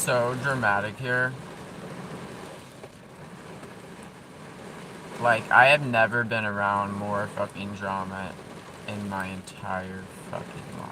so dramatic here. Like, I have never been around more fucking drama in my entire fucking life.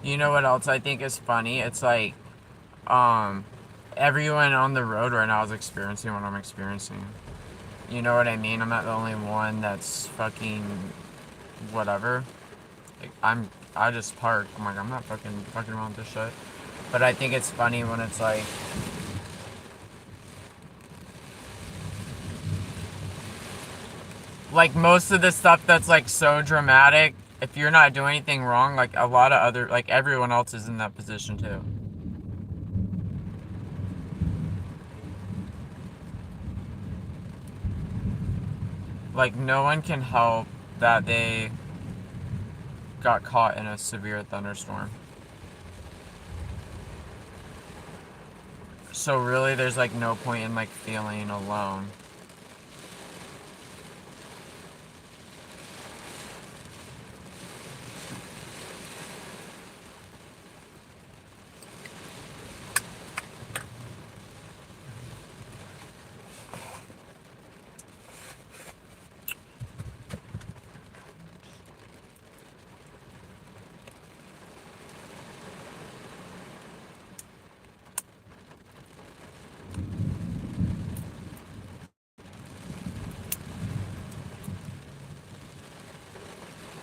You know what else I think is funny? It's like, um, everyone on the road right now is experiencing what I'm experiencing. You know what I mean? I'm not the only one that's fucking whatever. Like, I just park. I'm like, I'm not fucking around with this shit. But I think it's funny when it's like most of the stuff that's like so dramatic, if you're not doing anything wrong, like a lot of other, like everyone else is in that position too. Like no one can help that they got caught in a severe thunderstorm. So really there's like no point in like feeling alone.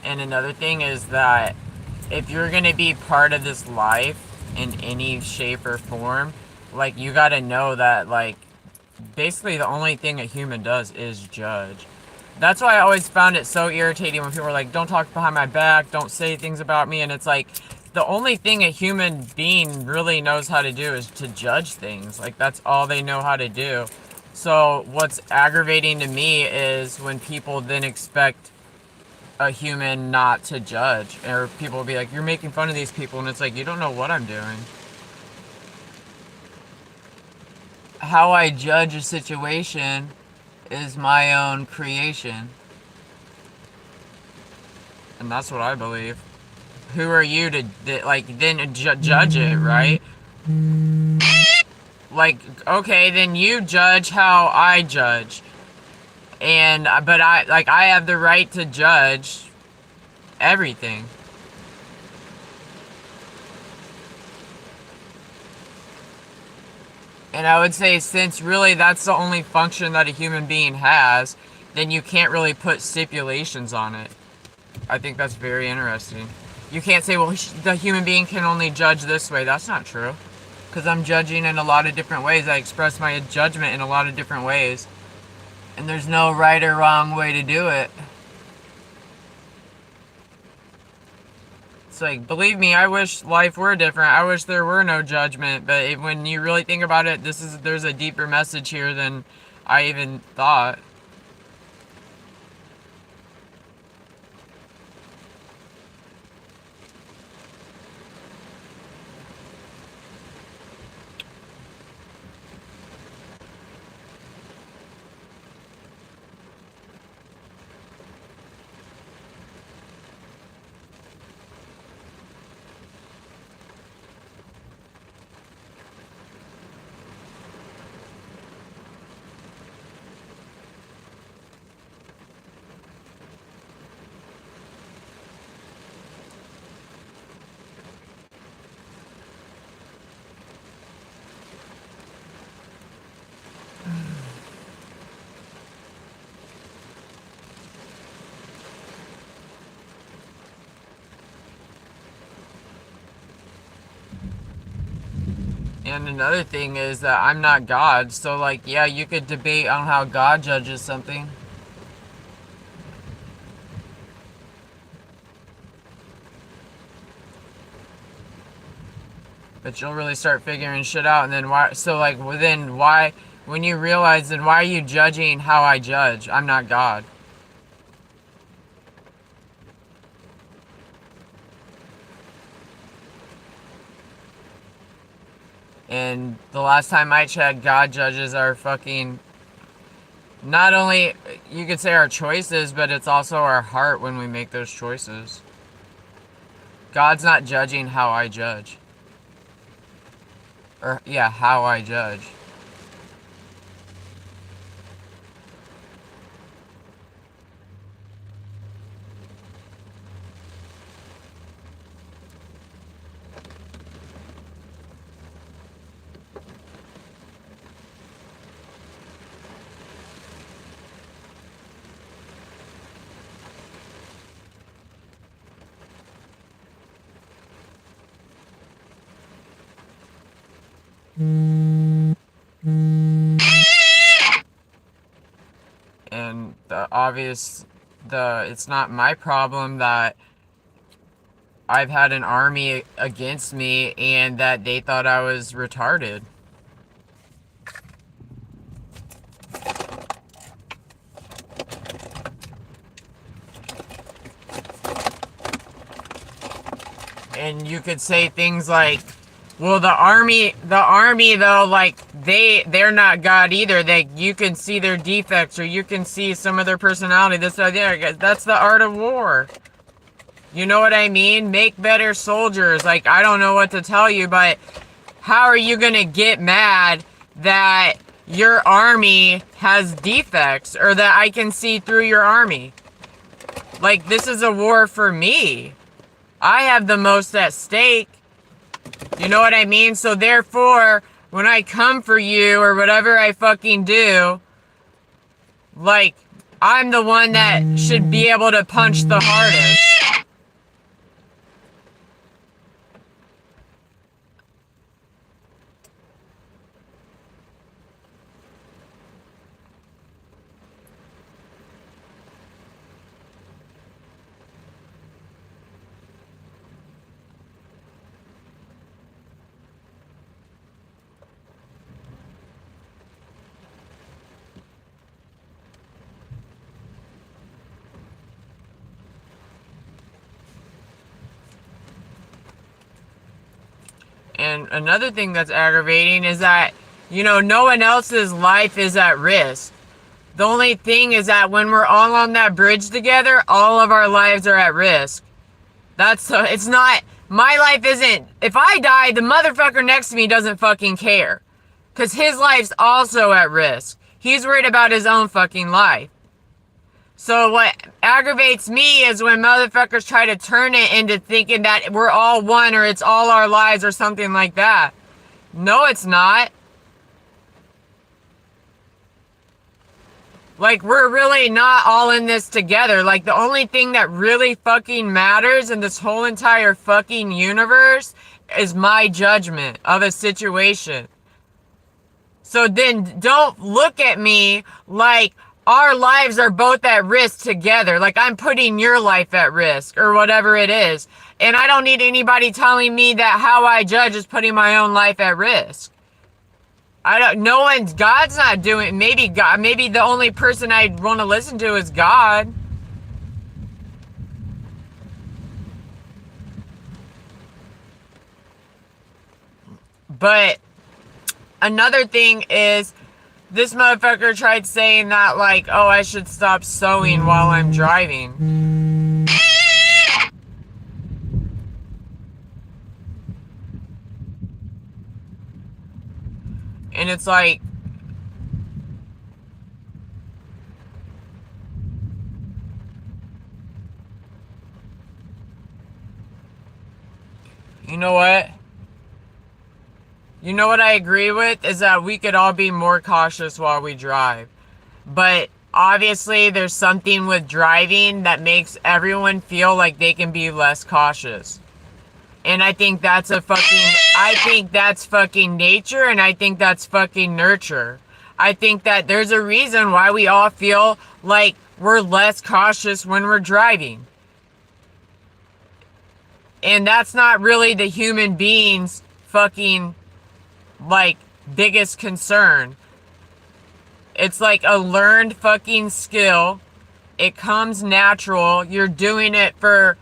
And another thing is that if you're gonna be part of this life in any shape or form, like you gotta know that like basically the only thing a human does is judge. That's why I always found it so irritating when people were like, don't talk behind my back, don't say things about me, and it's like the only thing a human being really knows how to do is to judge things. Like that's all they know how to do. So what's aggravating to me is when people then expect a human not to judge, or people will be like, you're making fun of these people, and it's like, you don't know what I'm doing. How I judge a situation is my own creation, and that's what I believe. Who are you to like then judge it, right? Like, okay, then you judge how I judge, and but I have the right to judge everything. And I would say, since really that's the only function that a human being has, then you can't really put stipulations on it. I think that's very interesting. You can't say, well, the human being can only judge this way. That's not true. Because I'm judging in a lot of different ways. I express my judgment in a lot of different ways. And there's no right or wrong way to do it. It's like, believe me, I wish life were different. I wish there were no judgment. But when you really think about it, there's a deeper message here than I even thought. And another thing is that I'm not God, so like, yeah, you could debate on how God judges something. But you'll really start figuring shit out, and then why? So like, within why? When you realize, then why are you judging how I judge? I'm not God. And the last time I checked, God judges our fucking, not only, you could say our choices, but it's also our heart when we make those choices. God's not judging how I judge. Or, yeah, how I judge. And it's not my problem that I've had an army against me and that they thought I was retarded. And you could say things like, well, the army though, like they're not God either. You can see their defects, or you can see some of their personality. This or that. That's the art of war. You know what I mean? Make better soldiers. Like, I don't know what to tell you, but how are you gonna get mad that your army has defects, or that I can see through your army? Like, this is a war for me. I have the most at stake. You know what I mean? So therefore, when I come for you or whatever I fucking do, like, I'm the one that should be able to punch the hardest. And another thing that's aggravating is that, no one else's life is at risk. The only thing is that when we're all on that bridge together, all of our lives are at risk. It's not, my life isn't, if I die, the motherfucker next to me doesn't fucking care. Because his life's also at risk. He's worried about his own fucking life. So what aggravates me is when motherfuckers try to turn it into thinking that we're all one, or it's all our lives, or something like that. No, it's not. Like, we're really not all in this together. Like, the only thing that really fucking matters in this whole entire fucking universe is my judgment of a situation. So then don't look at me like our lives are both at risk together. Like, I'm putting your life at risk, or whatever it is. And I don't need anybody telling me that how I judge is putting my own life at risk. God's not doing, maybe the only person I'd want to listen to is God. But another thing is, this motherfucker tried saying that, like, oh, I should stop sewing while I'm driving. And it's like, you know what? You know what I agree with is that we could all be more cautious while we drive. But obviously there's something with driving that makes everyone feel like they can be less cautious. And I think that's fucking nature, and I think that's fucking nurture. I think that there's a reason why we all feel like we're less cautious when we're driving. And that's not really the human being's fucking, like, biggest concern. It's like a learned fucking skill. It comes natural. You're doing it for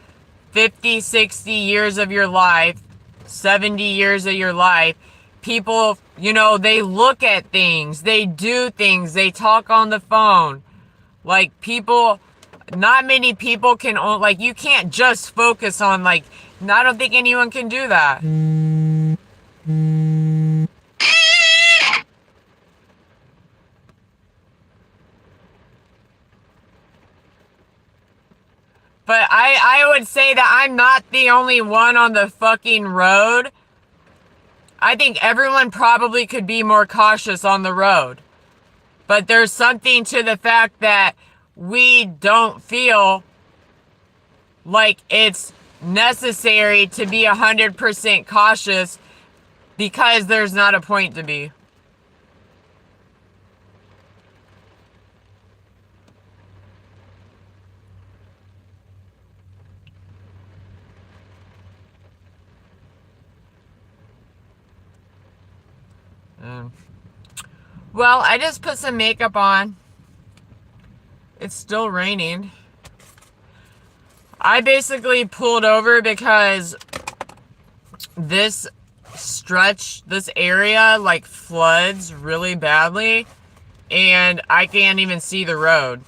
50, 60 years of your life, 70 years of your life. People, you know, they look at things, they do things, they talk on the phone. Like, people, not many people can, like, you can't just focus on, like, I don't think anyone can do that. But I would say that I'm not the only one on the fucking road. I think everyone probably could be more cautious on the road. But there's something to the fact that we don't feel like it's necessary to be 100% cautious because there's not a point to be. Well, I just put some makeup on. It's still raining. I basically pulled over because this area, like, floods really badly, and I can't even see the road.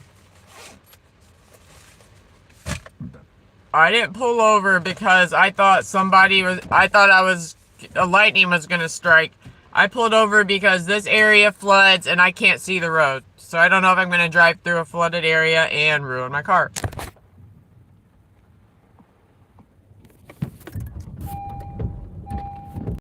I didn't pull over because I thought a lightning was gonna strike. I pulled over because this area floods and I can't see the road. So I don't know if I'm gonna drive through a flooded area and ruin my car.